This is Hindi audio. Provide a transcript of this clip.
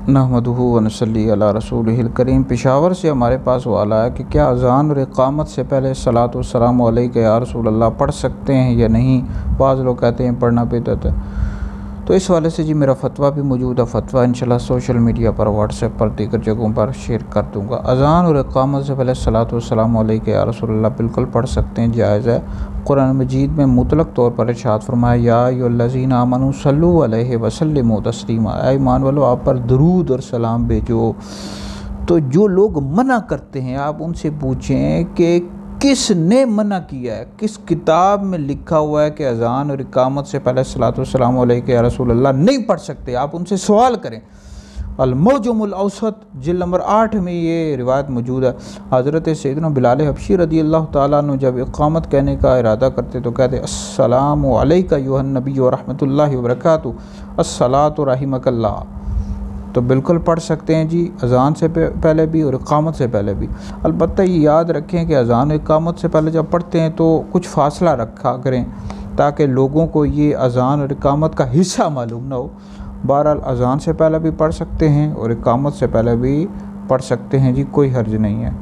नहमदुहु व नसल्ली अला रसूलिहिल करीम। पेशावर से हमारे पास वाला है कि क्या अज़ान और इक़ामत से पहले सलातो वस्सलामु अलैका या रसूल अल्लाह पढ़ सकते हैं या नहीं। बाज़ लोग कहते हैं पढ़ना बिदअत है। तो इस वाले से जी मेरा फ़तवा भी मौजूद है। फ़तवा इंशाल्लाह सोशल मीडिया पर, व्हाट्सएप पर, दीगर जगहों पर शेयर कर दूँगा। अज़ान और इक़ामत से पहले सलातो वस्सलामु अलैका या रसूल अल्लाह बिल्कुल पढ़ सकते हैं, जायज़ है। कुरान मजीद में मुतलक तौर पर इरशाद फरमाया, या अय्युहल्लज़ीना आमनू सल्लू अलैहि व सल्लिमू तस्लीमा, ऐ ईमान वालों आप पर दरूद और सलाम भेजो। तो जो लोग मना करते हैं आप उनसे पूछें कि किसने मना किया है, किस किताब में लिखा हुआ है कि अज़ान और इक़ामत से पहले सलातो वस्सलामु अलैका या रसूल अल्लाह नहीं पढ़ सकते। आप उनसे सवाल करें। अल-मुअज्जमुल औसत जिल्द नंबर 8 में ये रिवायत मौजूद है। हज़रत सैयदना बिलाल हबशी रज़ी अल्लाह ताला अन्हु जब इक़ामत कहने का इरादा करते तो कहते अस्सलामु अलैका अय्युहन नबी व रहमतुल्लाहि व बरकातुहू, अस्सलातु रहिमकल्लाह। तो बिल्कुल पढ़ सकते हैं जी, अज़ान से पहले भी और इक़ामत से पहले भी। अलबत्ता ये याद रखें कि अज़ान और इक़ामत से पहले जब पढ़ते हैं तो कुछ फ़ासला रखा करें ताकि लोगों को ये अज़ान और इक़ामत का हिस्सा मालूम ना हो। बहरहाल अज़ान से पहले भी पढ़ सकते हैं और इक़ामत से पहले भी पढ़ सकते हैं जी, कोई हर्ज नहीं है।